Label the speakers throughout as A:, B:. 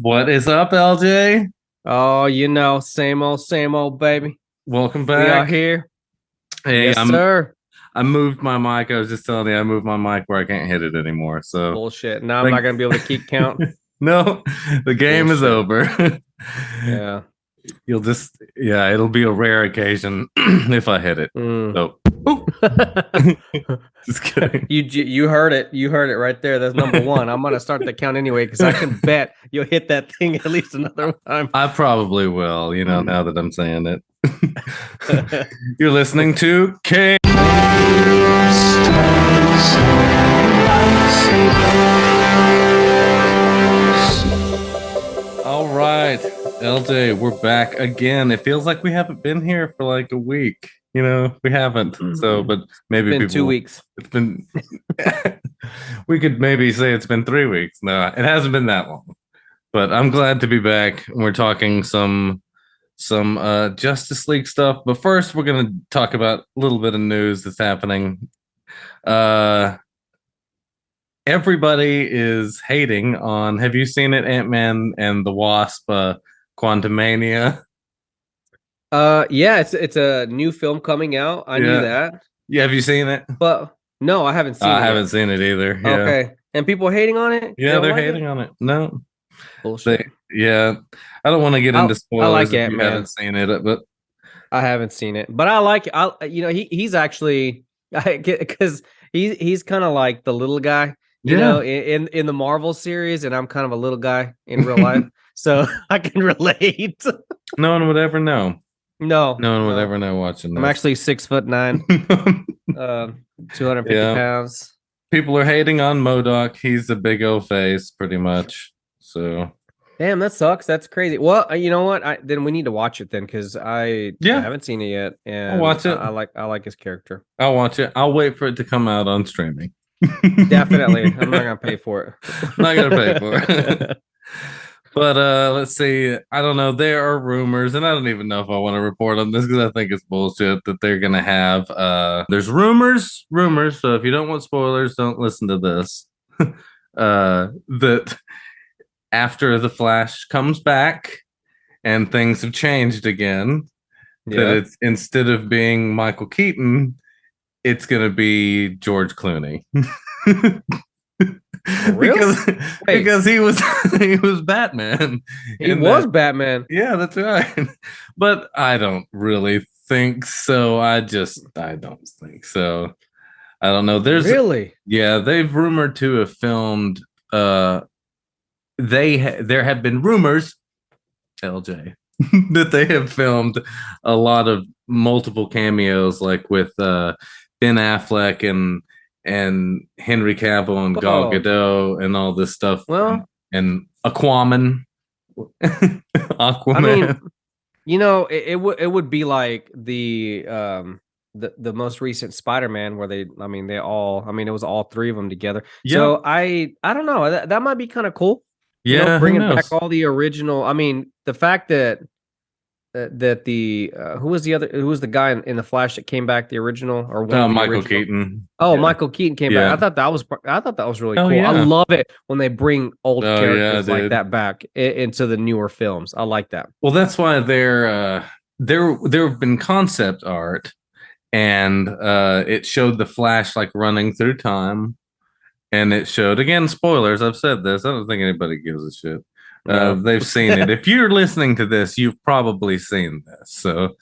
A: What is up, LJ?
B: Oh, same old, baby.
A: Welcome
B: We are
A: back.
B: here.
A: Hey,
B: Yes, sir.
A: I moved my mic. I was just telling you I moved my mic where I can't hit it anymore. So
B: Bullshit. Now I'm
A: like
B: not gonna be able to keep count.
A: no, the game is
B: Bullshit.
A: over.
B: Yeah.
A: It'll be a rare occasion if I hit it.
B: Mm.
A: So just kidding.
B: You heard it. You heard it right there. That's number one. I'm gonna start the count anyway because I can bet you'll hit that thing at least another time.
A: I probably will, now that I'm saying it. You're listening to K. All right, LJ, we're back again. It feels like we haven't been here for like a week. We haven't. So, but maybe
B: Been 2 weeks.
A: it's been, we could maybe say it's been 3 weeks. No, it hasn't been that long. But I'm glad to be back. We're talking some Justice League stuff. But first, we're going to talk about a little bit of news that's happening. Everybody is hating on. Have you seen it, Ant-Man and the Wasp, Quantumania?
B: Yeah, it's a new film coming out. I knew
A: Yeah,
B: that,
A: yeah. Have you seen it?
B: but no, I haven't seen
A: I
B: it
A: haven't
B: yet.
A: seen it either. Yeah,
B: Okay, and people hating on it. They
A: yeah.
B: don't
A: They're
B: like it.
A: hating on it. No,
B: Bullshit.
A: yeah. I don't want to get into
B: I
A: spoilers
B: like
A: if you
B: Ant-Man.
A: haven't seen it, but
B: I haven't seen it, but I like. He's actually because he's kind of like the little guy,
A: yeah.
B: in the Marvel series, and I'm kind of a little guy in real life, so I can relate.
A: No one would ever know.
B: No,
A: No one would
B: no,
A: ever know watching
B: I'm
A: this.
B: actually 6'9", 250
A: Yeah.
B: pounds.
A: People are hating on Modoc. He's a big old face, pretty much. So
B: Damn, that sucks. That's crazy. Well, you know what? Then we need to watch it then because I
A: yeah,
B: haven't seen it yet,
A: I'll
B: and
A: watch it.
B: I like his character.
A: I'll watch it. I'll wait for it to come out on streaming.
B: Definitely, I'm not gonna pay for
A: Not gonna pay for it.
B: it.
A: But let's see. I don't know. There are rumors, and I don't even know if I want to report on this because I think it's bullshit that they're gonna have there's rumors. So if you don't want spoilers, don't listen to this. That after the Flash comes back and things have changed again, that
B: Yeah.
A: it's instead of being Michael Keaton, it's gonna be George Clooney.
B: For real?
A: because
B: Wait,
A: because he was he was Batman
B: he
A: in
B: was
A: that.
B: Batman.
A: Yeah, that's right. But I don't really think so. I don't think so. I don't know.
B: Really?
A: They've rumored to have filmed. There have been rumors, LJ, that they have filmed a lot of multiple cameos, like with Ben Affleck and Henry Cavill and Gal
B: Oh,
A: Gadot and all this stuff,
B: well,
A: and Aquaman,
B: I mean,
A: Aquaman.
B: it would be like the most recent Spider-Man where it was all three of them together.
A: Yep.
B: So I don't know. That might be kind of cool.
A: Yeah. Who
B: Bringing back
A: knows?
B: all the original. I mean, the fact that the who was the guy in the Flash that came back, the original or one of the
A: Michael
B: original.
A: Keaton.
B: Oh,
A: Yeah.
B: Michael Keaton came back.
A: Yeah.
B: I thought that was really
A: Oh
B: cool. I
A: yeah.
B: love it when they bring old
A: Oh yeah,
B: characters like
A: dude.
B: that back into the newer films. I like that.
A: Well, that's why there have been concept art, and it showed the Flash like running through time, and it showed again spoilers. I've said this. I don't think anybody gives a shit.
B: No.
A: They've seen it. If you're listening to this, you've probably seen this. So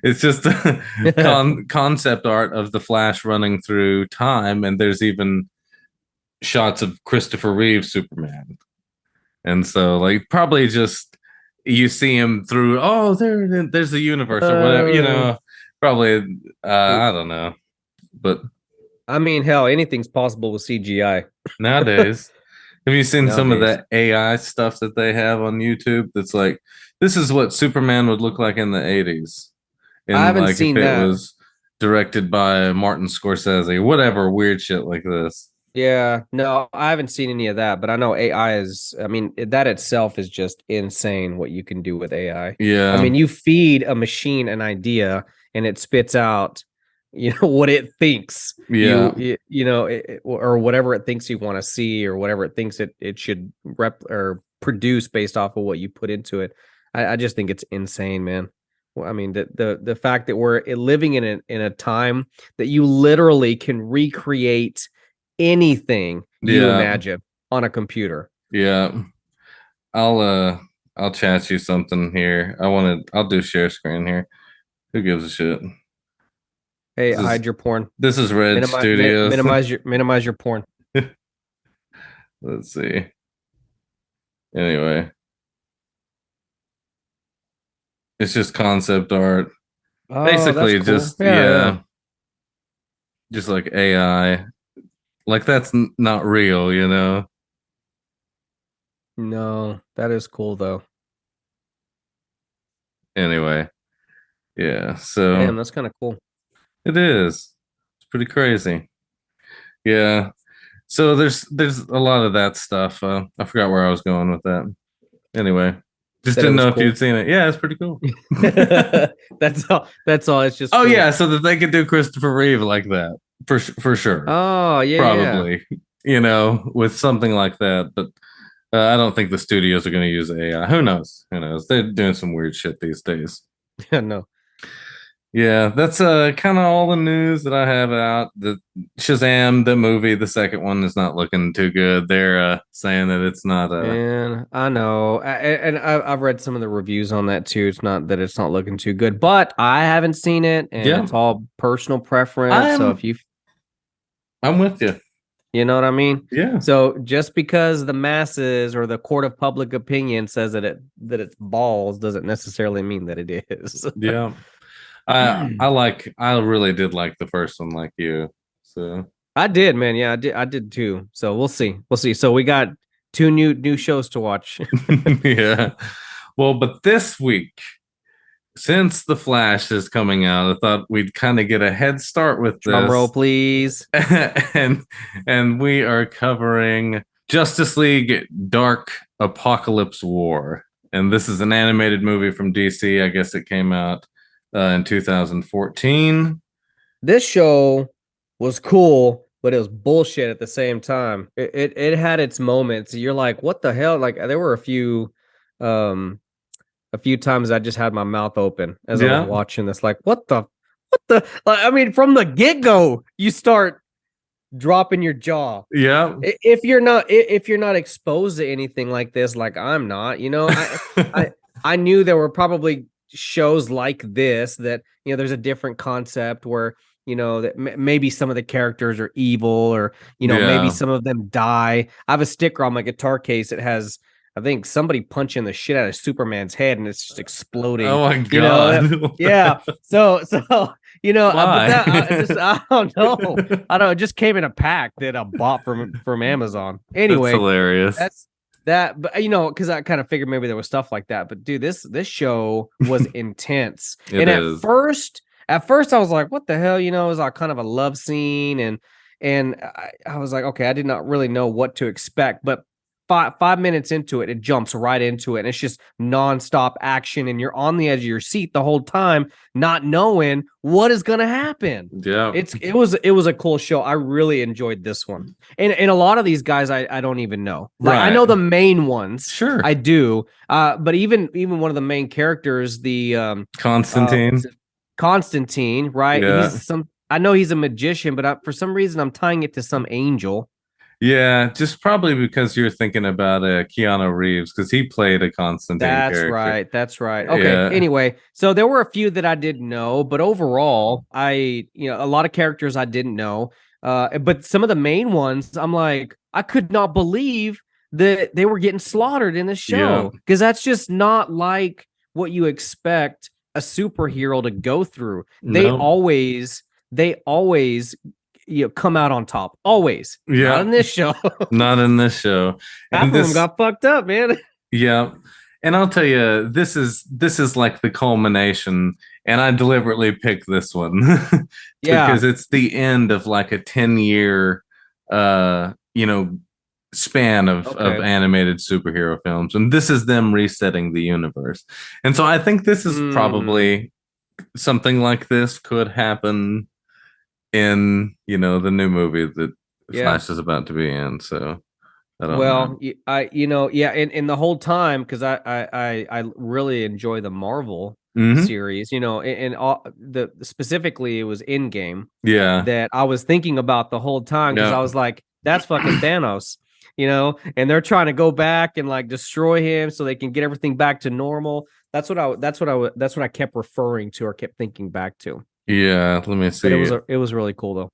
A: it's just a concept art of the Flash running through time, and there's even shots of Christopher Reeve Superman. And so, like, probably just you see him through. Oh, there's a universe or whatever. Probably. I don't know, but
B: I mean, hell, anything's possible with CGI
A: nowadays, have you seen some of
B: nowadays.
A: that AI stuff that they have on YouTube? That's like, this is what Superman would look like in the '80s,
B: I
A: and
B: haven't
A: like if
B: seen
A: it
B: that.
A: was directed by Martin Scorsese, whatever weird shit like this.
B: Yeah, no, I haven't seen any of that, but I know AI is, I mean, that itself is just insane what you can do with AI. I
A: Yeah,
B: mean, you feed a machine an idea and it spits out, what it thinks
A: yeah.
B: or whatever it thinks you want to see or whatever it thinks it should produce based off of what you put into it. I just think it's insane, man. Well, I mean, the fact that we're living in a time that you literally can recreate anything you
A: Yeah.
B: imagine on a computer.
A: Yeah. I'll chat you something here. I'll do share screen here. Who gives a shit?
B: Hey,
A: This is
B: hide your porn.
A: this is Red Studios.
B: Minimize your porn.
A: Let's see. Anyway, it's just concept art.
B: Oh, that's
A: Basically
B: cool.
A: just
B: Yeah, yeah.
A: yeah, just like AI. Like that's not real, you know.
B: No, that is cool though.
A: Anyway, yeah. So
B: Damn, that's kind of cool.
A: it is. It's pretty crazy. Yeah. So there's a lot of that stuff. I forgot where I was going with that. Anyway, just
B: That it
A: didn't
B: was
A: know if
B: cool.
A: you'd seen it. Yeah, it's pretty cool.
B: That's all. That's all. It's just
A: Oh
B: cool.
A: yeah, so that they could do Christopher Reeve like that for sure,
B: Oh, yeah, yeah.
A: probably. You know, with something like that, but I don't think the studios are going to use AI. Who knows? Who knows? They're doing some weird shit these days.
B: Yeah, no.
A: Yeah, that's kind of all the news that I have out. The Shazam, the movie, the second one is not looking too good. They're saying that it's not
B: Man, I know. I've read some of the reviews on that too. It's not looking too good, but I haven't seen it and
A: yeah.
B: it's all personal preference. So
A: I'm
B: if you
A: I'm with you.
B: You know what I mean?
A: Yeah.
B: So just because the masses or the court of public opinion says that it's balls doesn't necessarily mean that it is.
A: Yeah. I really did like the first one like you. So
B: I did, man. Yeah, I did too. So we'll see. We'll see. So we got two new shows to watch.
A: yeah. Well, but this week, since The Flash is coming out, I thought we'd kind of get a head start with
B: Drum roll,
A: this.
B: please.
A: and and we are covering Justice League Dark Apokolips War. And this is an animated movie from DC. I guess it came out in 2014.
B: This show was cool, but it was bullshit at the same time. It had its moments. You're like, what the hell? Like there were um a few times I just had my mouth open as I was
A: Yeah.
B: watching this. Like, what the? Like, I mean, from the get go, you start dropping your jaw.
A: Yeah.
B: If you're not exposed to anything like this, like I'm not, I knew there were probably shows like this that there's a different concept where that maybe some of the characters are evil or maybe
A: Yeah.
B: some of them die. I have a sticker on my guitar case that has I think somebody punching the shit out of Superman's head and it's just exploding.
A: Oh my god.
B: Yeah. So but that
A: Why?
B: I don't know. I don't know. It just came in a pack that I bought from Amazon.
A: That's
B: Anyway,
A: hilarious.
B: that's that. But because I kind of figured maybe there was stuff like that. But dude, this show was intense.
A: It
B: And
A: is.
B: at first I was like, what the hell? It was like kind of a love scene, and I was like, okay, I did not really know what to expect, but 5 minutes into it, it jumps right into it. And it's just nonstop action, and you're on the edge of your seat the whole time, not knowing what is going to happen.
A: Yeah.
B: It was a cool show. I really enjoyed this one, and a lot of these guys I don't even know. Like I
A: Right.
B: know the main ones,
A: Sure.
B: I do. But even one of the main characters, the
A: Constantine.
B: Constantine, right?
A: Yeah.
B: I know he's a magician, but for some reason I'm tying it to some angel.
A: Yeah, just probably because you're thinking about Keanu Reeves because he played a Constantine
B: That's
A: character.
B: right. That's right. Okay.
A: Yeah.
B: Anyway, so there were a few that I didn't know, but overall, a lot of characters I didn't know. But some of the main ones, I'm like, I could not believe that they were getting slaughtered in this show because that's just not like what you expect a superhero to go through. They
A: No.
B: always come out on top. Always.
A: Yeah.
B: Not in this show.
A: Not in this show.
B: Half of them got fucked up, man.
A: Yeah. And I'll tell you, this is like the culmination, and I deliberately picked this one
B: Yeah.
A: because it's the end of like a 10-year span of animated superhero films. And this is them resetting the universe. And so I think this is probably something like this could happen in, the new movie that Flash is about to be in. So I don't know.
B: Well, yeah, and the whole time because I really enjoy the Marvel
A: Hmm.
B: series, and all the specifically it was Endgame
A: Yeah.
B: that I was thinking about the whole time because I
A: Yeah.
B: was like, that's fucking Thanos, and they're trying to go back and like destroy him so they can get everything back to normal. That's what I kept referring to or kept thinking back to.
A: Yeah. Let me
B: But
A: see.
B: it was really cool though.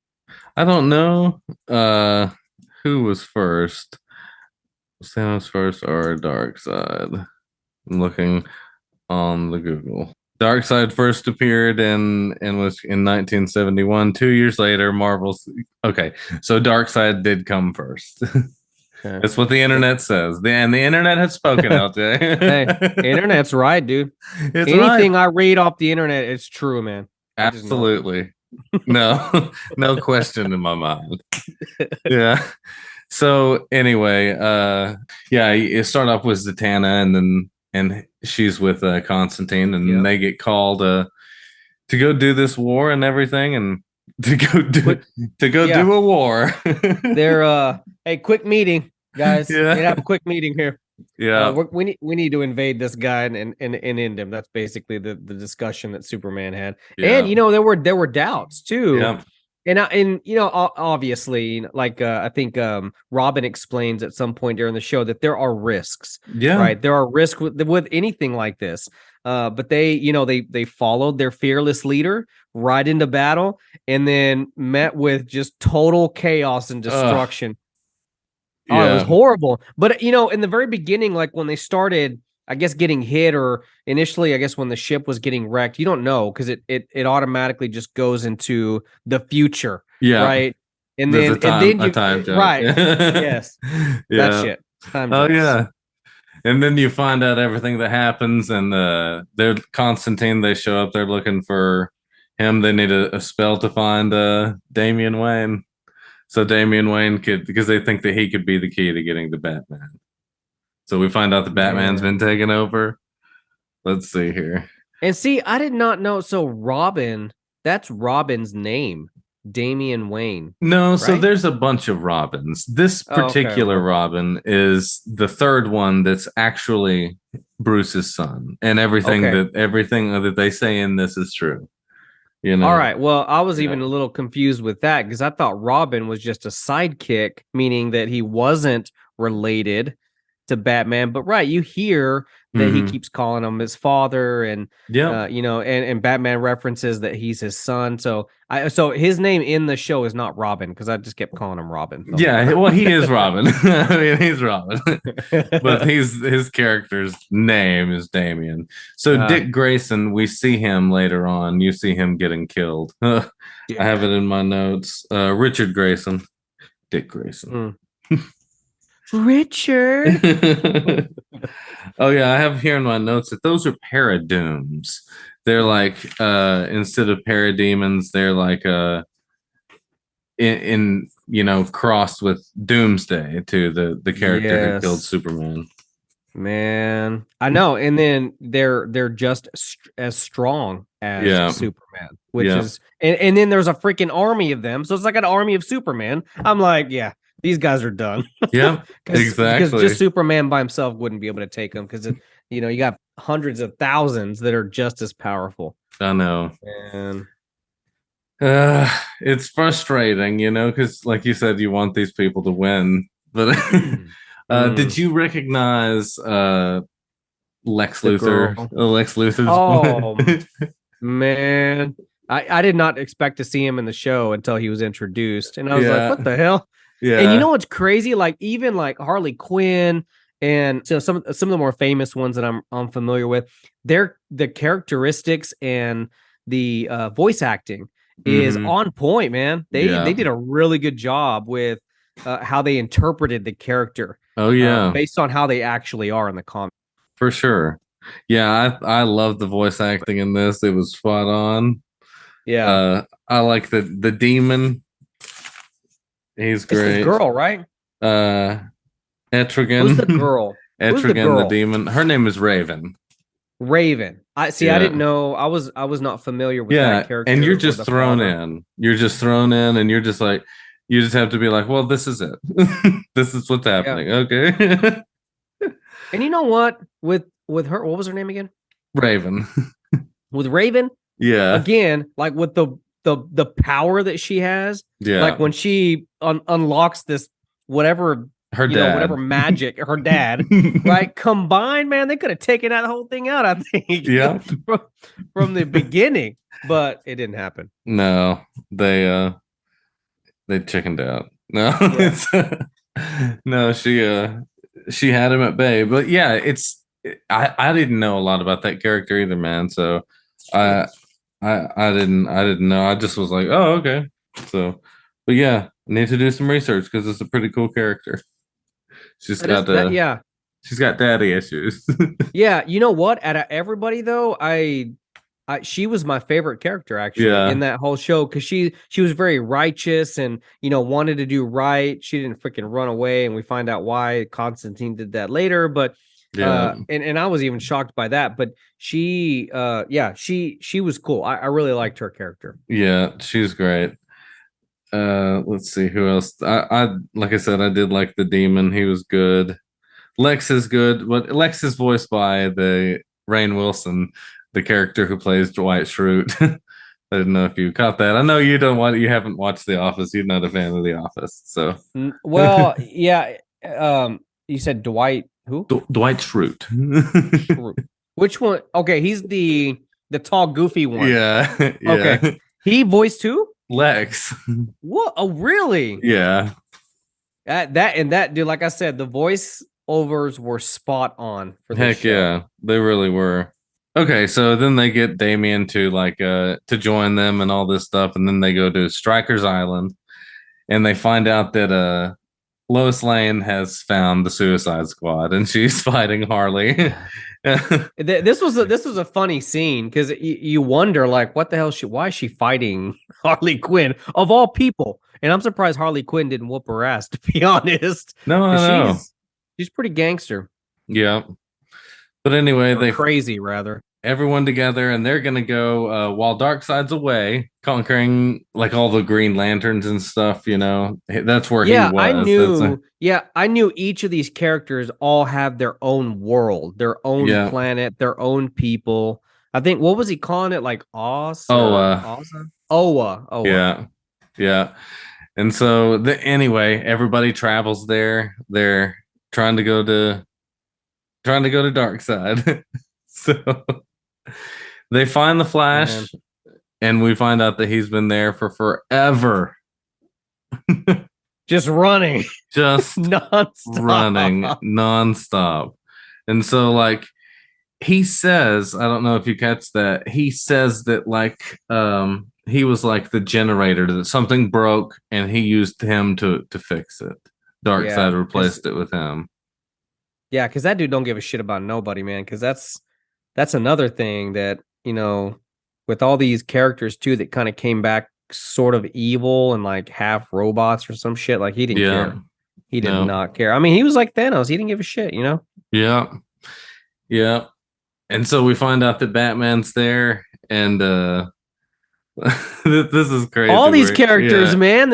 A: I don't know. Who was first? Thanos first or Dark Side? I'm looking on the Google. Dark Side first appeared and was in 1971. 2 years later, Marvel's okay. So Dark Side did come first.
B: Okay.
A: That's what the internet says. And the internet has spoken,
B: Hey,
A: LJ.
B: internet's right, dude.
A: It's right.
B: Anything I read off the internet, it's true, man. I just know.
A: Absolutely. No, no question in my mind. Yeah. So anyway, yeah, it start off with Zatanna, and she's with Constantine, and
B: Yep.
A: they get called to go do this war and everything, and to go do
B: Quick,
A: to go
B: yeah.
A: do a war.
B: They're hey, quick meeting, guys. We
A: Yeah,
B: have a quick meeting here.
A: yeah,
B: We need to invade this guy and end him. That's basically the discussion that Superman had. And
A: yeah,
B: there were doubts too.
A: yeah,
B: And obviously, like I think Robin explains at some point during the show that there are risks,
A: yeah.
B: right? There are risks with anything like this. But they followed their fearless leader right into battle and then met with just total chaos and destruction. Oh, it was
A: Yeah,
B: horrible. But in the very beginning, like when they started, I guess getting hit, or initially, I guess when the ship was getting wrecked, you don't know because it automatically just goes into the future,
A: yeah.
B: right? And
A: There's
B: then
A: a
B: you
A: time jump.
B: right, yes, that
A: Yeah.
B: shit. Time
A: Oh
B: jumps.
A: yeah. And then you find out everything that happens, and they're Constantine. They show up. They're looking for him. They need a spell to find Damian Wayne. So Damian Wayne could, because they think that he could be the key to getting the Batman. So we find out the Batman's been
B: Man.
A: taken over. Let's see here.
B: And see, I did not know. So Robin, that's Robin's name, Damian Wayne,
A: No, so
B: right?
A: there's a bunch of Robins. This
B: Oh, okay,
A: particular
B: okay.
A: Robin is the third one that's actually Bruce's son, and
B: Okay.
A: everything that they say in this is true.
B: All right. Well, I was
A: Yeah,
B: even a little confused with that because I thought Robin was just a sidekick, meaning that he wasn't related to Batman. But right, you hear that he
A: mm-hmm.
B: keeps calling him his father, and
A: Yep.
B: and Batman references that he's his son. So his name in the show is not Robin because I just kept calling him Robin the whole
A: Yeah,
B: time.
A: well, he is Robin. I mean, he's Robin, but his character's name is Damien. So
B: uh,
A: Dick Grayson, we see him later on. You see him getting killed. I have it in my notes. Richard Grayson, Dick Grayson.
B: mm. Richard.
A: Oh yeah, I have here in my notes that those are paradooms. They're like instead of parademons, they're like in crossed with Doomsday to the character who killed
B: Yes.
A: Superman.
B: Man, I know, and then they're just as strong as
A: Yeah,
B: Superman, which
A: yeah,
B: is and then there's a freaking army of them, so it's like an army of Superman. I'm like, yeah, these guys are done
A: yeah,
B: because just
A: exactly.
B: Superman by himself wouldn't be able to take them because you got hundreds of thousands that are just as powerful.
A: I know.
B: And
A: Uh, it's frustrating, because like you said, you want these people to win. But did
B: mm,
A: you recognize Lex
B: the
A: Luthor?
B: girl.
A: Lex Luthor's
B: Oh man, I did not expect to see him in the show until he was introduced, and I was like, what
A: Yeah,
B: the hell? And you
A: yeah.
B: know what's crazy? Like even like Harley Quinn and so some of the more famous ones that I'm familiar with, the characteristics and the voice acting is
A: Hmm.
B: on point, man. They
A: Yeah.
B: did a really good job with how they interpreted the character
A: Oh yeah,
B: based on how they actually are in the comic.
A: for sure. Yeah, I love the voice acting in this. It was spot on.
B: Yeah,
A: I like the demon. He's
B: it's the
A: great.
B: girl, right?
A: Uh,
B: Who's the
A: Etrigan,
B: girl? Who's the
A: Etrigan the
B: girl?
A: demon. Her name is Raven.
B: Raven. I see. I didn't
A: Yeah,
B: know. I was not familiar with that
A: yeah. And you're
B: character or
A: just
B: the
A: thrown
B: father.
A: in. You're just thrown in, and you're just like, You just have to be like, well, this is it. This is what's
B: Yeah.
A: happening. Okay.
B: And you know what? With her, what was her name again?
A: Raven.
B: With Raven,
A: Yeah.
B: again, like with the power that she has,
A: Yeah.
B: like when she unlocks this whatever
A: Her
B: whatever
A: dad.
B: magic, her dad, right? Combined, man, they could have taken that whole thing out, I think,
A: Yeah.
B: from, from the beginning, but it didn't happen.
A: No, they chickened out. No,
B: Yeah.
A: no, she had him at bay. But yeah, I didn't know a lot about that character either, man. So I I didn't know. I just was like, oh, okay. So, but yeah, I need to do some research because it's a pretty cool character. She's
B: That is
A: got
B: that. Yeah,
A: she's got daddy issues.
B: yeah. You know what? Out of everybody, though, she was my favorite character actually in
A: Yeah,
B: that whole show because she was very righteous and wanted to do right. She didn't freaking run away, and we find out why Constantine did that later. But
A: yeah,
B: and I was even shocked by that. But she was cool. I really liked her character.
A: yeah. She's great. Let's see who else. I like I said, I did like the demon. He was good. Lex is good. But Lex is voiced by the Rainn Wilson, the character who plays Dwight Schrute. I didn't know if you caught that. I know you don't want you haven't watched The Office. You're not a fan of The Office, so
B: Well, yeah. You said Dwight who?
A: Dwight Schrute.
B: Schrute. Which one? Okay, he's the tall, goofy one.
A: Yeah,
B: Okay,
A: yeah.
B: he voiced who?
A: Lex.
B: What? Oh, really?
A: Yeah.
B: That dude, like I said, the voiceovers were spot on for this
A: Heck
B: show.
A: yeah. They really were. Okay, so then they get Damien to to join them and all this stuff, and then they go to Stryker's Island and they find out that Lois Lane has found the Suicide Squad and she's fighting Harley.
B: This was a funny scene because you wonder like what the hell why is she fighting Harley Quinn of all people? And I'm surprised Harley Quinn didn't whoop her ass, to be honest.
A: No, I know.
B: She's pretty gangster.
A: Yeah. But anyway,
B: Or crazy rather.
A: everyone together and they're gonna go while Darkseid's away, conquering like all the Green Lanterns and stuff. That's where he was.
B: I knew each of these characters all have their own world, their own planet, their own people. I think what was he calling it? Like Oz?
A: Oa.
B: Oa.
A: Yeah. And so anyway, everybody travels there. They're trying to go to Darkseid. So they find the Flash, and we find out that he's been there for forever.
B: Just running.
A: Just running nonstop. And so like he says, I don't know if you catch that, he says that like he was like the generator, that something broke and he used him to fix it. Darkseid replaced it with him.
B: Yeah, because that dude don't give a shit about nobody, man. Because that's another thing that, with all these characters too that kind of came back sort of evil and like half robots or some shit. Like he didn't care. He did not care. I mean, he was like Thanos. He didn't give a shit,
A: Yeah. Yeah. And so we find out that Batman's there, and this is crazy.
B: All these characters, man,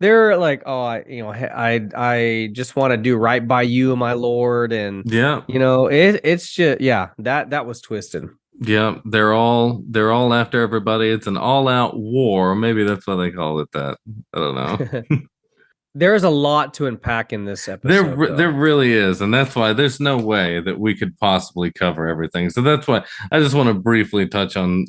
B: they're like, oh, I just want to do right by you, my lord, and it's just that was twisted.
A: Yeah, they're all after everybody. It's an all-out war. Maybe that's why they call it that. I don't know.
B: There's a lot to unpack in this episode.
A: There really is, and that's why there's no way that we could possibly cover everything. So that's why I just want to briefly touch on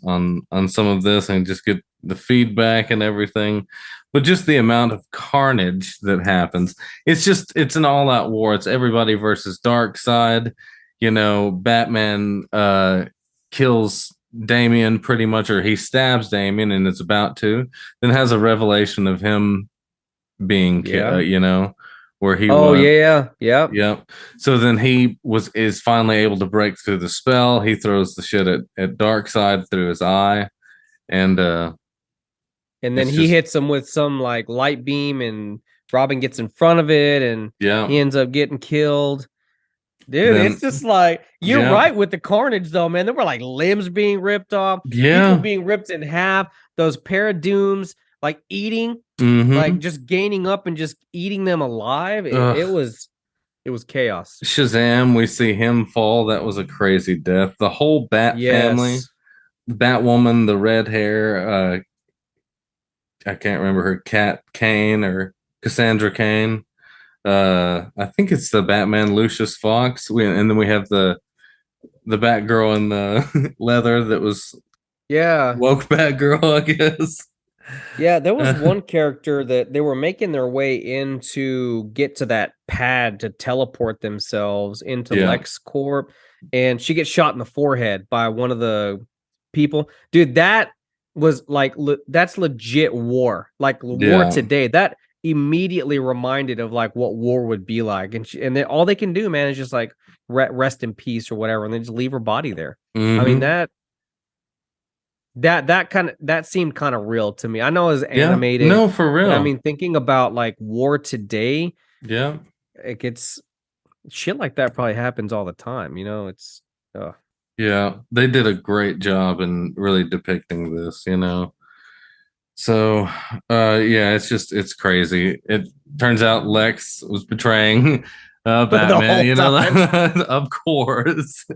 A: some of this and just get the feedback and everything. But just the amount of carnage that happens, it's an all-out war. It's everybody versus Darkseid. Batman kills Damian pretty much, or he stabs Damian, and it's about to. Then has a revelation of him being where he
B: yeah.
A: So then he is finally able to break through the spell. He throws the shit at Darkseid through his eye, and
B: then he hits him with some like light beam, and Robin gets in front of it, and he ends up getting killed. Dude, it's just like you're right with the carnage, though, man. There were like limbs being ripped off, people being ripped in half. Those paradooms like eating, like
A: Mm-hmm.
B: just gaining up and just eating them alive.
A: Ugh.
B: It was chaos.
A: Shazam, we see him fall. That was a crazy death. The whole Bat family,
B: Yes.
A: Batwoman, the red hair, I can't remember her, Cat Kane or Cassandra Kane. I think it's the Batman Lucius Fox. And then we have the Batgirl in the leather that was
B: Yeah.
A: woke Batgirl, I guess.
B: Yeah, there was
A: Uh,
B: one character that they were making their way in to get to that pad to teleport themselves into
A: yeah,
B: LexCorp, and she gets shot in the forehead by one of the people. Dude, that was like that's legit war. Like war
A: yeah.
B: today. That immediately reminded of like what war would be like, and then all they can do, man, is just like rest in peace or whatever, and then just leave her body there. I mean
A: Mm-hmm.
B: that seemed kind of real to me. I know it was
A: Yeah.
B: animated,
A: No, for
B: but I
A: real.
B: mean, thinking about like war today,
A: Yeah.
B: it gets shit like that probably happens all the time. It's uh,
A: Yeah. They did a great job in really depicting this, you know. So, yeah, it's crazy. It turns out Lex was betraying
B: the
A: Batman,
B: whole
A: you know,
B: time.
A: of course.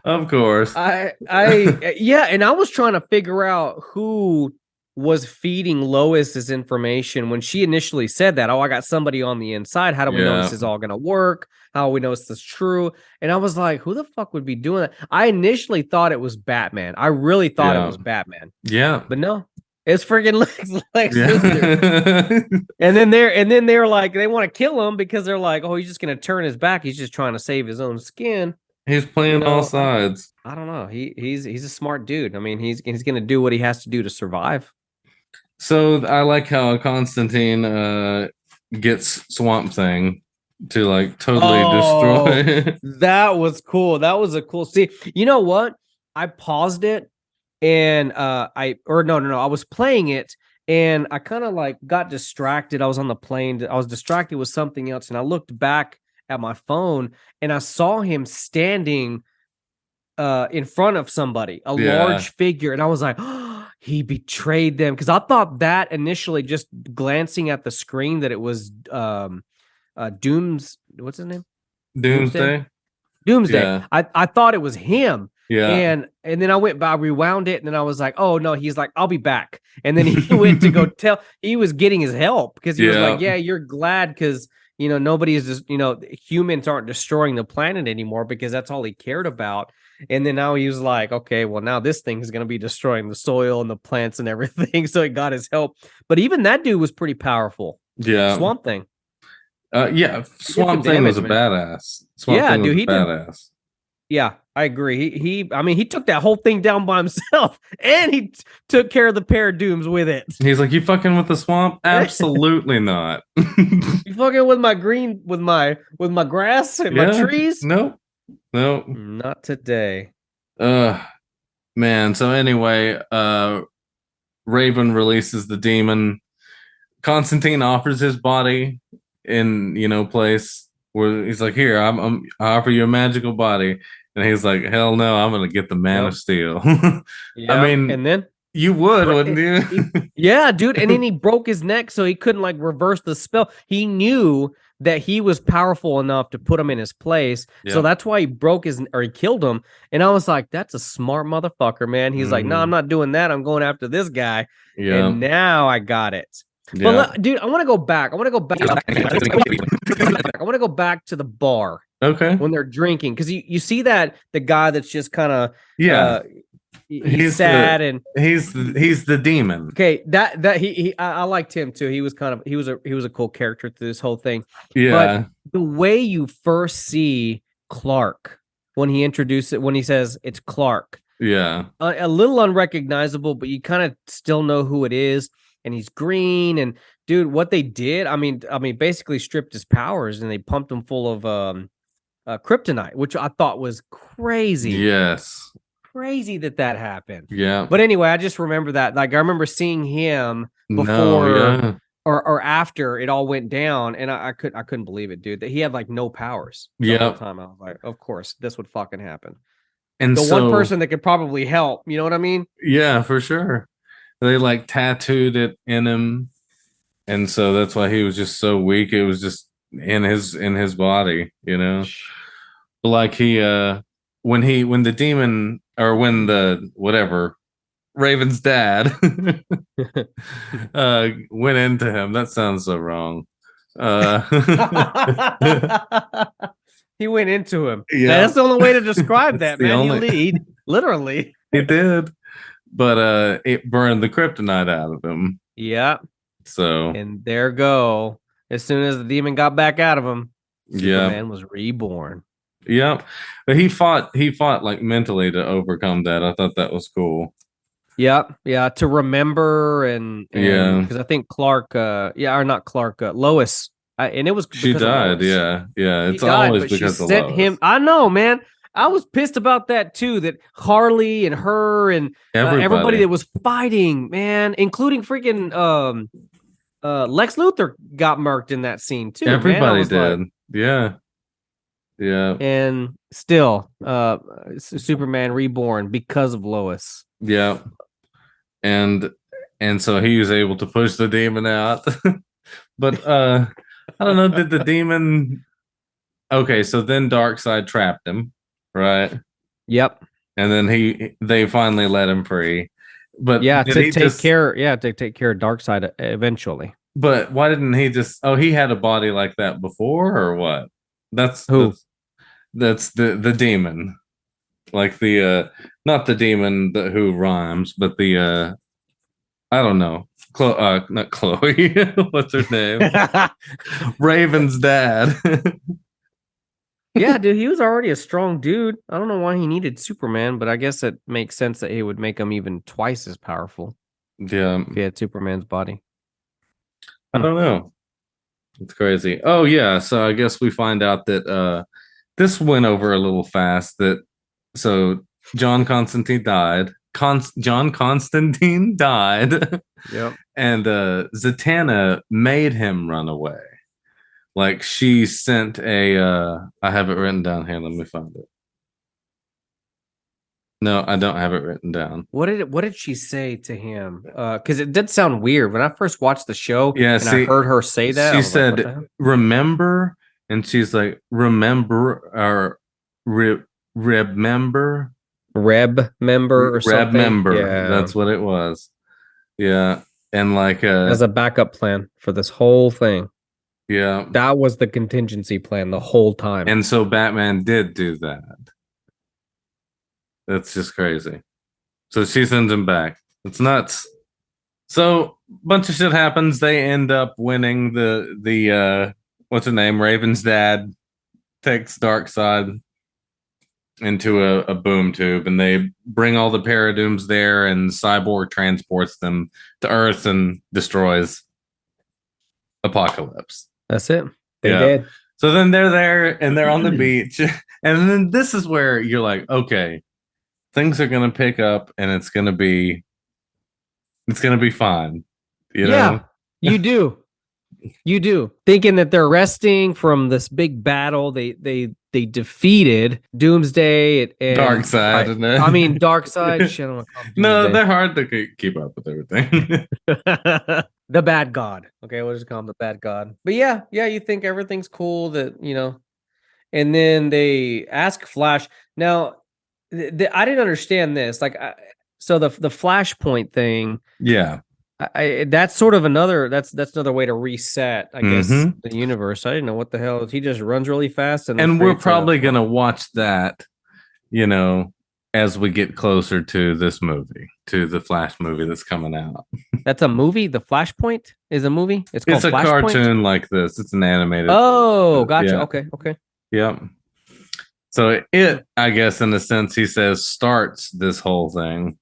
A: Of course.
B: Yeah, and I was trying to figure out who was feeding Lois this information when she initially said that. Oh, I got somebody on the inside. How do we know this
A: Yeah.
B: is all gonna work? How do we know this is true? And I was like, who the fuck would be doing that? I initially thought it was Batman. I really thought it
A: Yeah.
B: was Batman,
A: Yeah.
B: but no, it's freaking Lex Luthor.
A: Yeah.
B: And then they're like, they want to kill him because they're like, oh, he's just gonna turn his back. He's just trying to save his own skin.
A: He's
B: You
A: playing all
B: know,
A: sides.
B: I don't know. He's a smart dude. I mean, he's gonna do what he has to do to survive.
A: So I like how Constantine gets Swamp Thing to like totally
B: Oh,
A: destroy.
B: that was cool. That was a cool see. You know what? I paused it and no, I was playing it and I kind of like got distracted. I was on the plane. I was distracted with something else and I looked back at my phone and I saw him standing in front of somebody, a
A: Yeah.
B: large figure, and I was like, oh, he betrayed them because I thought that initially, just glancing at the screen, that it was Doom's what's his name? Doomsday?
A: Doomsday.
B: Doomsday.
A: Yeah.
B: I thought it was him.
A: Yeah.
B: And then I went by, rewound it, and then I was like, oh no, he's like, I'll be back. And then he went to go tell he was getting his help because he was like,
A: Yeah.
B: yeah, you're glad because nobody is just, humans aren't destroying the planet anymore because that's all he cared about. And then now he was like, okay, well, now this thing is going to be destroying the soil and the plants and everything. So he got his help. But even that dude was pretty powerful.
A: Yeah.
B: Swamp Thing.
A: Yeah.
B: He did some
A: Swamp Thing was
B: damage,
A: a
B: man.
A: badass. Swamp
B: Yeah,
A: Thing was
B: dude,
A: a
B: he did.
A: badass.
B: Yeah, I agree. I mean, he took that whole thing down by himself and he took care of the pair of dooms with it.
A: He's like, you fucking with the swamp? Absolutely not.
B: You fucking with my green, with my grass and my
A: Yeah.
B: trees?
A: Nope. Nope.
B: Not today.
A: Man. So anyway, Raven releases the demon. Constantine offers his body in place where he's like, "Here, I offer you a magical body," and he's like, "Hell no, I'm gonna get the Man of
B: Yep.
A: Steel." I
B: Yeah.
A: mean,
B: And then
A: you would, wouldn't you?
B: yeah, dude. And then he broke his neck so he couldn't like reverse the spell. He knew that he was powerful enough to put him in his place. So
A: Yeah.
B: that's why he broke his or he killed him. And I was like, that's a smart motherfucker, man. He's like, no, I'm not doing that. I'm going after this guy.
A: Yeah.
B: And now I got it.
A: Yeah.
B: But dude, I want to go back. I want to go back. I want to go back to the bar
A: Okay.
B: when they're drinking because you see that the guy that's just kind of
A: Yeah.
B: he's sad and
A: he's the demon.
B: okay, I liked him too. He was he was a cool character through this whole thing.
A: Yeah.
B: But the way you first see Clark when he says it's Clark,
A: Yeah.
B: a little unrecognizable, but you kind of still know who it is. And he's green. And dude, what they did, I mean, basically stripped his powers and they pumped him full of kryptonite, which I thought was crazy.
A: Yes.
B: Crazy that happened.
A: Yeah.
B: But anyway, I just remember that. Like I remember seeing him before
A: No,
B: or after it all went down, and I couldn't believe it, dude. That he had like no powers the whole time. I was like, of course, this would fucking happen.
A: And
B: the
A: so,
B: one person that could probably help, you know what I mean?
A: yeah, for sure. They like tattooed it in him, and so that's why he was just so weak. It was just in his body, you know. But like when the demon or when the whatever Raven's dad went into him. That sounds so wrong. Uh,
B: He went into him.
A: yeah,
B: That's the only way to describe that,
A: the
B: man.
A: only
B: He literally.
A: he did, but it burned the kryptonite out of him.
B: Yeah.
A: So
B: And there go. As soon as the demon got back out of him,
A: yeah,
B: Superman was reborn.
A: yeah. But he fought like mentally to overcome that. I thought that was cool.
B: Yeah, yeah, to remember and
A: Yeah,
B: because I think Clark, or not Clark, Lois, and it was
A: she
B: because of
A: died.
B: Lois.
A: Yeah, yeah.
B: She
A: It's
B: died,
A: always
B: but she
A: because of
B: sent him.
A: Lois.
B: I know, man. I was pissed about that too. That Harley and her and everybody
A: Everybody,
B: that was fighting, man, including freaking Lex Luthor got murked in that scene too, man. I
A: everybody
B: was like,
A: did. Yeah, yeah,
B: and still, Superman reborn because of Lois.
A: yeah. And so he was able to push the demon out. But I don't know, did the demon okay, so then Darkseid trapped him, right?
B: Yep.
A: And then they finally let him free. But
B: Yeah,
A: did he just
B: to take care of Darkseid eventually.
A: but why didn't he just oh he had a body like that before or what? That's
B: Who?
A: that's the demon. Like the not the demon that who rhymes, but the I don't know. Not Chloe. What's her name? Raven's dad.
B: Yeah, dude, he was already a strong dude. I don't know why he needed Superman, but I guess it makes sense that he would make him even twice as powerful
A: Yeah,
B: if he had Superman's body.
A: I don't know. It's crazy. Oh yeah, so I guess we find out that this went over a little fast that so John Constantine died. John Constantine died.
B: Yep.
A: And Zatanna made him run away. Like she sent a I have it written down here, let me find it. No, I don't have it written down.
B: What did she say to him? Because it did sound weird when I first watched the show.
A: Yeah,
B: and
A: see,
B: I heard her say that.
A: she
B: I was like, what the
A: said,
B: hell?
A: remember, and she's like, remember or remember,
B: Reb member or something.
A: remember.
B: Yeah,
A: That's what it was. Yeah, and like
B: as a backup plan for this whole thing.
A: yeah,
B: That was the contingency plan the whole time.
A: and so Batman did do that. That's just crazy. So she sends him back. It's nuts. So bunch of shit happens. They end up winning the what's her name? Raven's dad takes Darkseid into a boom tube, and they bring all the Paradooms there, and Cyborg transports them to Earth and destroys Apokolips.
B: That's it. They
A: Yeah.
B: did.
A: So then they're there and they're on the beach, and then this is where you're like, okay, things are gonna pick up, and it's gonna be fine. You know?
B: You do. You do. Thinking that they're resting from this big battle. They defeated Doomsday and
A: Darkseid, isn't it?
B: I mean Darkseid. Shit, I don't wanna call him
A: No,
B: Doomsday.
A: they're hard to keep up with everything.
B: The bad god. Okay, we'll just call him the bad god. But yeah, you think everything's cool that, and then they ask Flash. Now, I didn't understand this. Like, so the Flashpoint thing,
A: Yeah.
B: that's sort of that's another way to reset, I guess,
A: Mhm.
B: the universe. I didn't know what the hell. He just runs really fast
A: And we're probably going to watch that, as we get closer to this movie, to the Flash movie that's coming out.
B: That's a movie. The Flashpoint is a movie. It's called
A: It's a
B: Flashpoint?
A: cartoon like this. It's an animated.
B: Oh, gotcha.
A: Yeah.
B: Okay.
A: Yep. So it, I guess, in a sense, he says starts this whole thing.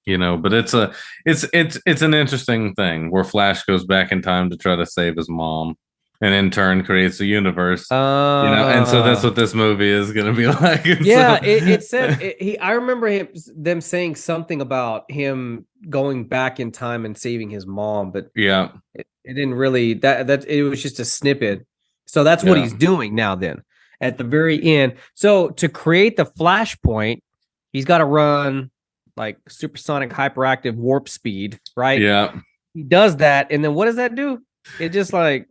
A: But it's an interesting thing where Flash goes back in time to try to save his mom, and in turn creates a universe. And so that's what this movie is going to be like.
B: Yeah, it said I remember them saying something about him going back in time and saving his mom, but
A: yeah,
B: it didn't really that it was just a snippet. So that's what he's doing now. Then at the very end, so to create the Flashpoint, he's got to run like supersonic hyperactive warp speed, right?
A: Yeah.
B: He does that, and then what does that do? It just like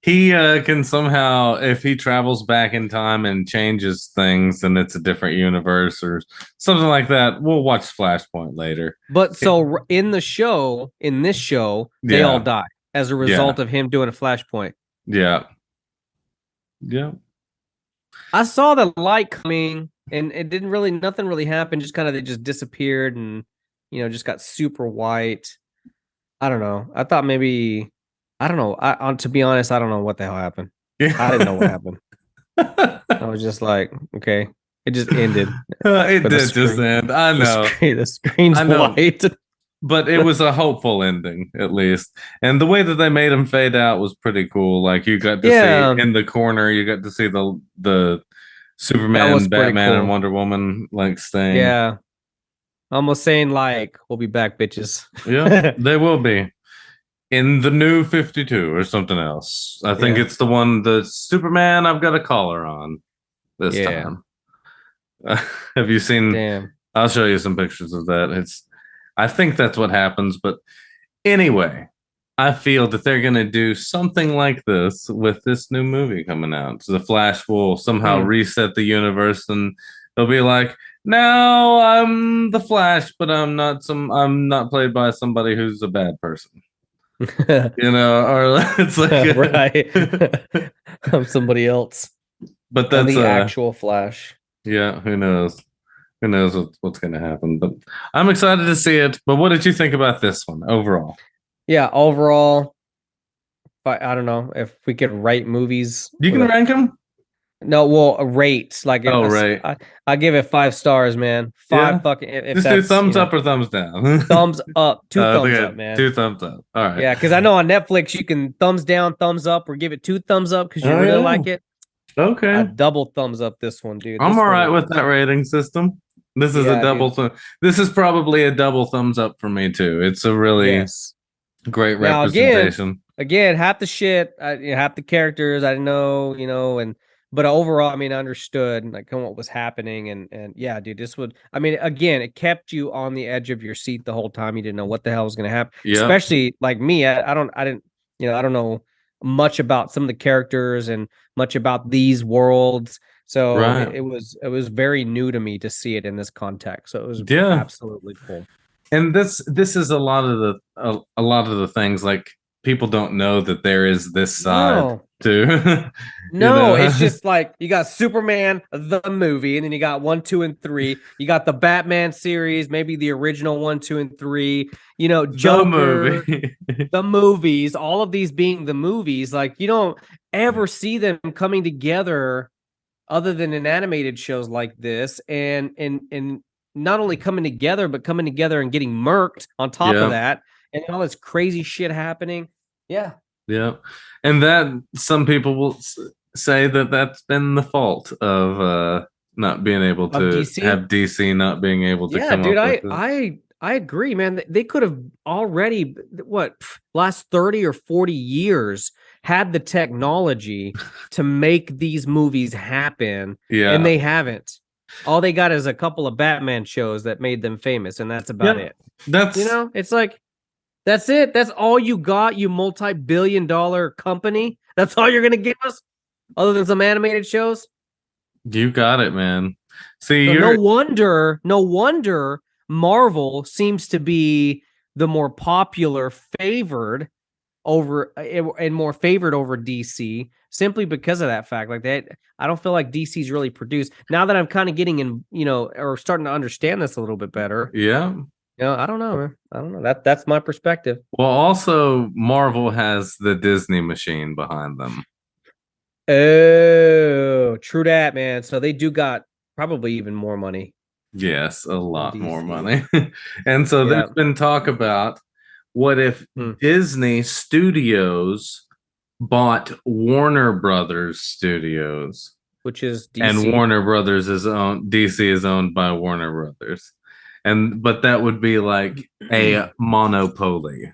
A: He can somehow, if he travels back in time and changes things, then it's a different universe or something like that. We'll watch Flashpoint later.
B: but so in this show, they all
A: Yeah.
B: die as a
A: Yeah.
B: result of him doing a flashpoint.
A: Yeah. Yeah.
B: I saw the light coming and it didn't really nothing really happened, just kind of they just disappeared and just got super white. I don't know. I thought maybe I don't know. To be honest, I don't know what the hell happened.
A: Yeah.
B: I didn't know what happened. I was just like, okay. It just ended.
A: It
B: But
A: did just end. I know.
B: The screen's
A: I know.
B: white.
A: But it was a hopeful ending, at least. And the way that they made him fade out was pretty cool. Like you got to see in the corner, you got to see the Superman, Batman, and Wonder Woman like staying.
B: Yeah. Almost saying like, we'll be back, bitches.
A: Yeah, they will be. In the new 52 or something else. I think it's the Superman I've got a collar on this time. Have you seen?
B: Damn.
A: I'll show you some pictures of that. I think that's what happens. But anyway, I feel that they're going to do something like this with this new movie coming out. So the Flash will somehow reset the universe and they'll be like, no, I'm the Flash, but I'm not played by somebody who's a bad person. Or it's like
B: right. I'm somebody else.
A: But that's
B: the actual Flash.
A: Yeah, who knows? Who knows what's going to happen? But I'm excited to see it. But what did you think about this one overall?
B: Yeah, overall, I don't know if we could rate movies.
A: You can rank them.
B: No, well, a rate like
A: right.
B: I give it 5 stars, man. 5 fucking. If
A: just do thumbs up or thumbs down.
B: Thumbs up, 2 thumbs up, man.
A: 2 thumbs up. All right.
B: Yeah, because I know on Netflix you can thumbs down, thumbs up, or give it 2 thumbs up because you really like it.
A: Okay.
B: I double thumbs up this one, dude.
A: I'm all right with that rating system. This is a double. This is probably a double thumbs up for me too. It's a really great representation.
B: Again, half the shit, half the characters I didn't know, but overall, I mean, I understood like what was happening, and yeah, dude, this would. I mean, again, it kept you on the edge of your seat the whole time. You didn't know what the hell was going to happen. Yep. Especially like me, I don't know much about some of the characters and much about these worlds. So it was very new to me to see it in this context. So it was absolutely cool.
A: And this is a lot of the things like people don't know that there is this side too.
B: No, it's just like you got Superman the movie, and then you got 1, 2, and 3. You got the Batman series, maybe the original 1, 2, and 3. Joker, the movies. All of these being the movies. Like you don't ever see them coming together, other than in animated shows like this, and not only coming together, but coming together and getting murked on top of that, and all this crazy shit happening. Yeah.
A: Yeah. And that some people will say that that's been the fault of not being able to have DC not being able to come up with it.
B: I agree, man. They could have already, last 30 or 40 years had the technology to make these movies happen. Yeah. And they haven't. All they got is a couple of Batman shows that made them famous, and that's about it.
A: That's
B: it's like that's it. That's all you got, you multi-billion-dollar company. That's all you're gonna give us, other than some animated shows.
A: You got it, man. See,
B: so no wonder Marvel seems to be the more popular, favored over and more favored over DC, simply because of that fact. Like that, I don't feel like DC's really produced. Now that I'm kind of getting in, or starting to understand this a little bit better.
A: Yeah.
B: I don't know, man. I don't know. That's my perspective.
A: Well, also Marvel has the Disney machine behind them.
B: Oh, true that, man. So they do got probably even more money.
A: Yes, a lot more money. And so there's been talk about what if Disney Studios bought Warner Brothers Studios,
B: which is DC.
A: And Warner Brothers DC is owned by Warner Brothers. But that would be like a monopoly.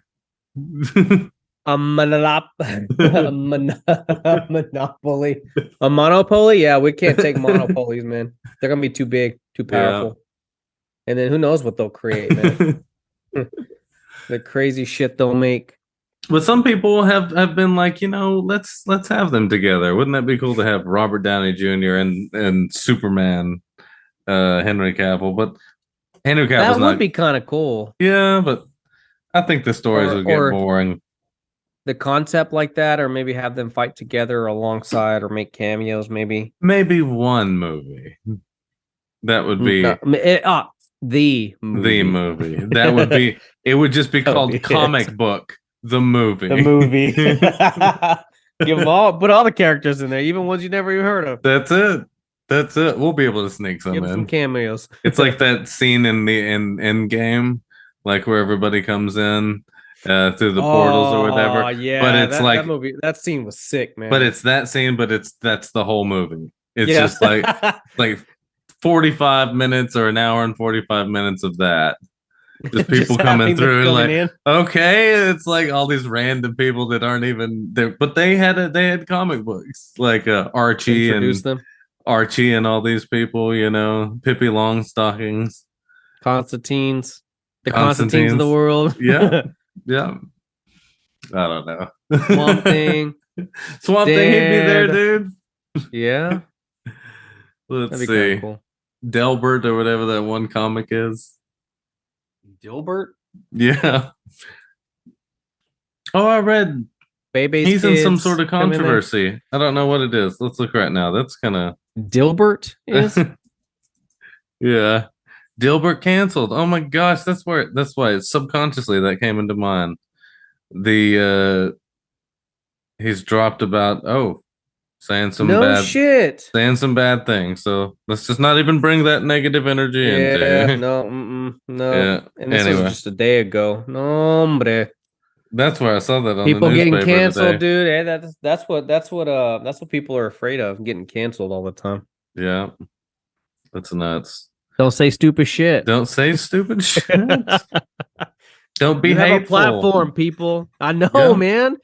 B: A monopoly. A monopoly? Yeah, we can't take monopolies, man. They're gonna be too big, too powerful. And then who knows what they'll create, man. The crazy shit they'll make.
A: But some people have been like, let's have them together. Wouldn't that be cool to have Robert Downey Jr. and Superman, Henry Cavill? But Henry Cavill's
B: That would
A: not.
B: be kind of cool.
A: Yeah, but I think the stories would get
B: Or
A: boring.
B: the concept like that, or maybe have them fight together alongside or make cameos, maybe.
A: Maybe one movie. That would be
B: The
A: the
B: movie.
A: movie. That would be. It would just be
B: That would
A: called
B: be
A: Comic
B: it.
A: Book the movie.
B: The movie. Give them all, put all the characters in there, even ones you never even heard of.
A: That's it. That's it. We'll be able to sneak some
B: Give them some
A: in.
B: cameos.
A: It's like that scene in the end game, like where everybody comes in through the portals or whatever.
B: Oh yeah,
A: But it's like,
B: that movie, that scene was sick, man.
A: but it's that scene, but that's the whole movie. It's
B: Yeah.
A: just like 45 minutes or an hour and 45 minutes of that. Just people coming
B: having them
A: through and
B: coming
A: like,
B: in.
A: okay, it's like all these random people that aren't even there, but they had comic books like Archie
B: Introduce
A: and
B: them.
A: Archie and all these people, Pippi Longstockings,
B: Constantines, the Constantines of the
A: Constantines.
B: world.
A: Yeah, yeah. I don't know.
B: Swamp Thing.
A: Swamp Thing, he'd be there,
B: Dead.
A: dude.
B: Yeah,
A: Let's
B: that'd be kind
A: see.
B: of cool.
A: Delbert or whatever that one comic is.
B: Dilbert,
A: Yeah. Oh, I read
B: Baby's
A: he's in some
B: kids
A: sort of
B: come in there.
A: controversy. I don't know what it is. Let's look right now. That's kind of
B: Dilbert is.
A: yeah. Dilbert canceled. Oh my gosh, that's why subconsciously that came into mind. The he's dropped about saying some
B: No shit.
A: bad things. So let's just not even bring that negative energy
B: Yeah,
A: into.
B: no, no.
A: Yeah.
B: And this
A: Anyway,
B: was just a day ago. No, hombre.
A: that's where I saw that on
B: People
A: the
B: getting
A: newspaper
B: canceled,
A: today.
B: dude. Hey, that's what people are afraid of, getting canceled all the time.
A: Yeah. That's nuts.
B: Don't say stupid shit.
A: Don't say stupid shit. Don't be
B: You have
A: hateful.
B: a platform, people. I know,
A: Yeah.
B: man.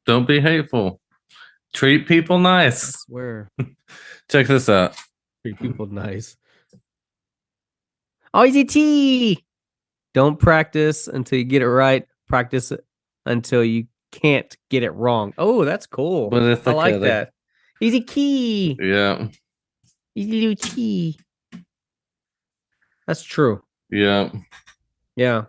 A: Don't be hateful. Treat people
B: I
A: nice.
B: swear.
A: Check this out.
B: Treat people nice. OZT. Don't practice until you get it right. Practice it until you can't get it wrong. Oh, that's cool.
A: But it's
B: I
A: like
B: like that. Easy key.
A: Yeah.
B: Easy little key. That's true.
A: Yeah.
B: Yeah.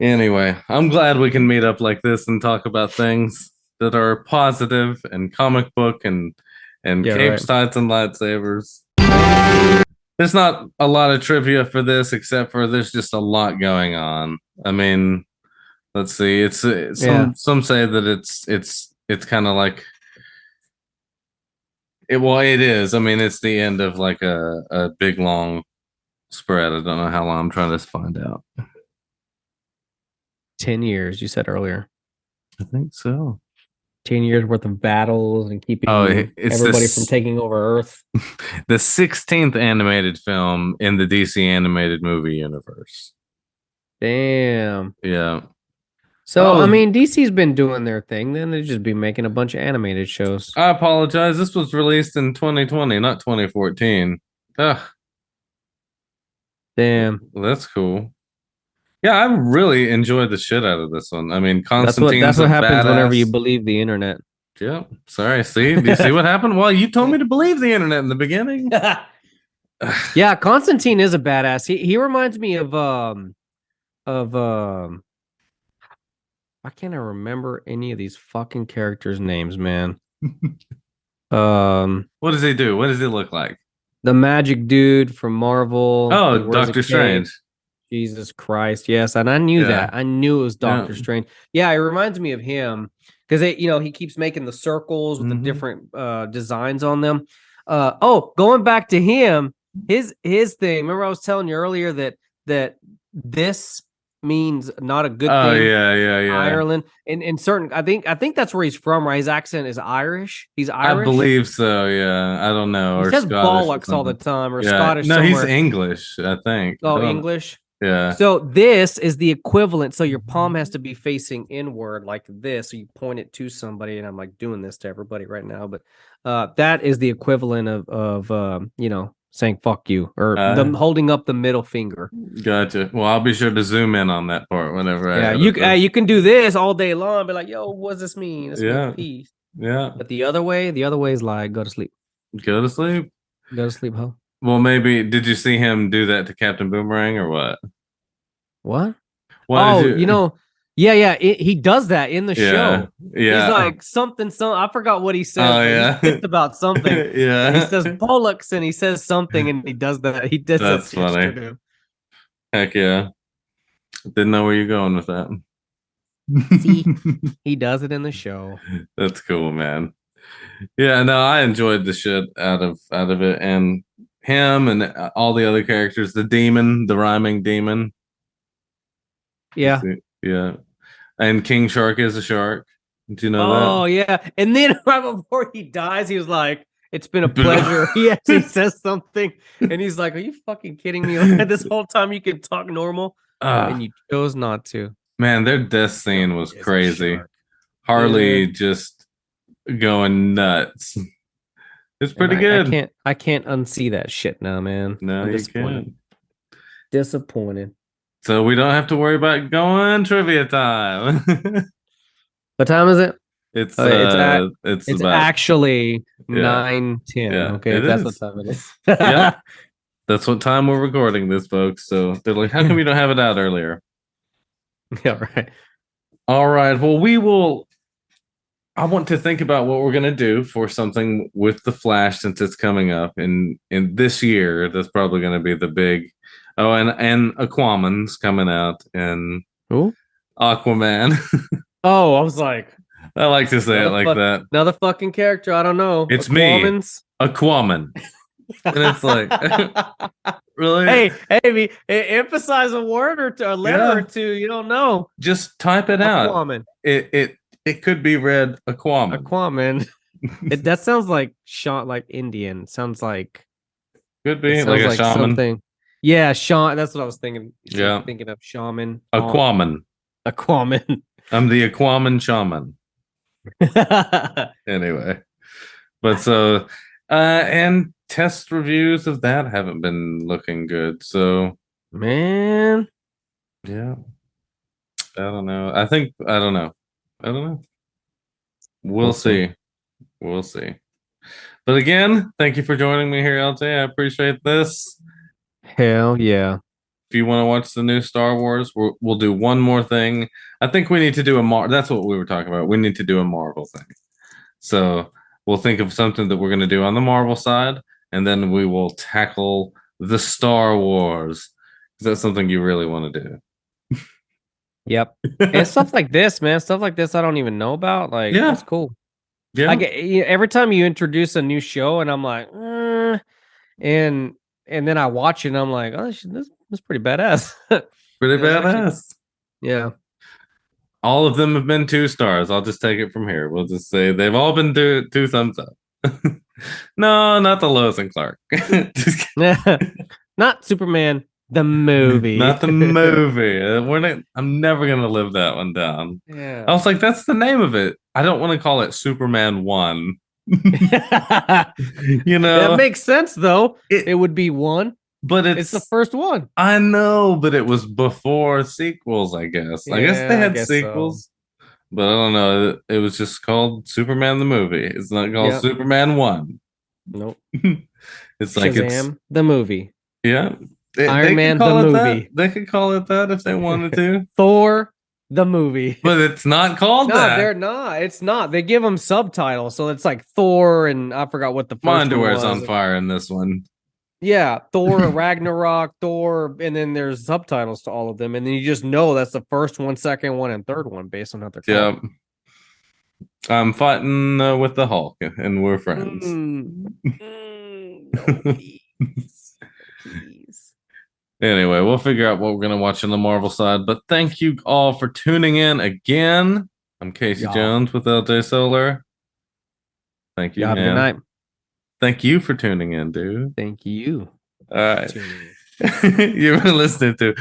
A: Anyway, I'm glad we can meet up like this and talk about things that are positive and comic book and capes, tights, and lightsabers. There's not a lot of trivia for this, except for there's just a lot going on. I mean, let's see. It's some say that it's kind of like it. Well, it is. I mean, it's the end of like a big long spread. I don't know how long. I'm trying to find out.
B: 10 years, you said earlier.
A: I think so.
B: 10 years worth of battles and keeping
A: it's
B: everybody from taking over Earth.
A: The 16th animated film in the DC animated movie universe.
B: Damn.
A: Yeah.
B: So, I mean, DC's been doing their thing. Then they'd just be making a bunch of animated shows.
A: I apologize. This was released in 2020, not 2014. Ugh.
B: Damn.
A: Well, that's cool. Yeah, I really enjoyed the shit out of this one. I mean, Constantine's
B: that's what happens
A: badass.
B: whenever you believe the internet.
A: Yeah. Sorry. See? Do you see what happened? Well, you told me to believe the internet in the beginning.
B: Yeah, Constantine is a badass. He reminds me of why can't I remember any of these fucking characters' names, man?
A: What does he do? What does he look like?
B: The magic dude from Marvel.
A: Oh,
B: He wears a
A: Doctor
B: cape.
A: Strange.
B: Jesus Christ. Yes. And I knew that. I knew it was Doctor Strange. Yeah, it reminds me of him because he keeps making the circles with the different designs on them. Going back to him, his thing. Remember, I was telling you earlier that this means not a good thing.
A: Oh, yeah.
B: Ireland. And certain I think that's where he's from, right? His accent is Irish. He's Irish.
A: I believe so, yeah. I don't know.
B: He
A: or
B: says
A: Scottish
B: bollocks all the time, or
A: yeah.
B: Scottish.
A: No,
B: somewhere.
A: he's English, I think.
B: Oh, English.
A: Yeah.
B: So this is the equivalent. So your palm has to be facing inward like this. So you point it to somebody, and I'm like doing this to everybody right now. But that is the equivalent of saying "fuck you" or them holding up the middle finger.
A: Gotcha. Well, I'll be sure to zoom in on that part whenever I
B: Yeah,
A: edit this.
B: you can do this all day long, be like, "Yo, what does this mean? This
A: Yeah.
B: means peace."
A: Yeah.
B: But the other way is like, go to sleep.
A: Go to sleep.
B: Go to sleep, ho.
A: Well, maybe did you see him do that to Captain Boomerang or what?
B: What?
A: Why
B: Oh,
A: did you?
B: he does that in the
A: Yeah.
B: show. He's
A: Yeah.
B: like something. I forgot what he says,
A: Oh
B: but he's
A: yeah.
B: pissed about something, and he
A: Yeah.
B: says Pollux, and he says something, and he does that. He does that
A: That's
B: gesture
A: funny.
B: to him.
A: Heck yeah. Didn't know where you're going with that.
B: See, he does it in the show.
A: That's cool, man. Yeah, no, I enjoyed the shit out of it, and him and all the other characters. The demon, the rhyming demon.
B: Yeah.
A: Yeah, and King Shark is a shark. Do you know
B: Oh yeah. And then right before he dies, he was like, "It's been a
A: that?
B: pleasure." He actually says something, and he's like, "Are you fucking kidding me? Like, this whole time you could talk normal, and you chose not to."
A: Man, their death scene was
B: Is a
A: crazy.
B: shark.
A: Harley
B: Dude.
A: just going nuts. It's pretty good.
B: I can't unsee that shit now, man.
A: No,
B: I'm
A: you
B: disappointed.
A: can't.
B: Disappointed.
A: So we don't have to worry about going trivia time.
B: What time is it?
A: it's
B: It's
A: about
B: actually
A: yeah
B: 9:10.
A: yeah
B: Okay,
A: it
B: that's what
A: is.
B: time it is.
A: Yeah, that's what time we're recording this, folks. So they're like, how come you don't have it out earlier?
B: Yeah, right.
A: All right. Well, we will. I want to think about what we're gonna do for something with the Flash since it's coming up in this year. That's probably gonna be the big. Oh, and Aquaman's coming out and
B: Who?
A: Aquaman.
B: Oh, I was like,
A: I like to say it like that.
B: another fucking character. I don't know.
A: It's
B: Aquamans?
A: me, Aquaman, and it's like, really?
B: Hey, emphasize a word or two, a letter or two. You don't know.
A: Just type it out.
B: Aquaman.
A: It could be read Aquaman.
B: Aquaman. That sounds like like Indian. Sounds like
A: could be like a shaman.
B: Something. Yeah, Sean. That's what I was thinking.
A: Yeah,
B: thinking of shaman.
A: Aquaman.
B: Aquaman.
A: I'm the Aquaman shaman. Anyway, but so and test reviews of that haven't been looking good. So
B: man,
A: yeah, I don't know. I don't know. We'll see. We'll see. But again, thank you for joining me here, LJ. I appreciate this.
B: Hell yeah.
A: If you want to watch the new Star Wars, we'll do one more thing. I think we need to do that's what we were talking about. We need to do a Marvel thing. So we'll think of something that we're going to do on the Marvel side, and then we will tackle the Star Wars. Is that something you really want to do?
B: Yep. And stuff like this, man. Stuff like this I don't even know about. Like,
A: yeah,
B: that's cool.
A: Yeah.
B: Like every time you introduce a new show, and I'm like, and then I watch it, and I'm like, oh, this is pretty badass.
A: Pretty badass.
B: Actually, yeah.
A: All of them have been 2 stars. I'll just take it from here. We'll just say they've all been 2 thumbs up. No, not the Lois and Clark.
B: Not Superman the movie.
A: Not the movie. I'm never gonna live that one down.
B: Yeah.
A: I was like, that's the name of it. I don't want to call it Superman 1. You know,
B: that makes sense though. It would be 1.
A: But
B: it's the first one.
A: I know, but it was before sequels, I guess. I guess they had sequels. So. But I don't know. It was just called Superman the movie. It's not called Superman 1.
B: Nope.
A: It's
B: Shazam,
A: like it's
B: the movie.
A: Yeah.
B: Iron Man the movie.
A: They could call it that if they wanted to.
B: Thor the movie.
A: But it's not called that.
B: No, they're not. It's not. They give them subtitles, so it's like Thor and I forgot what the first
A: My underwear's
B: one was.
A: on fire in this one.
B: Yeah, Thor, Ragnarok, Thor, and then there's subtitles to all of them, and then you just know that's the first one, second one, and third one based on how they're called.
A: Yeah, I'm fighting with the Hulk, and we're friends.
B: No, please. Please.
A: Anyway, we'll figure out what we're gonna watch on the Marvel side. But thank you all for tuning in again. I'm Casey Jones with LJ Solar. Thank you.
B: Have a good night.
A: Thank you for tuning in, dude.
B: Thank you.
A: All right. You were listening to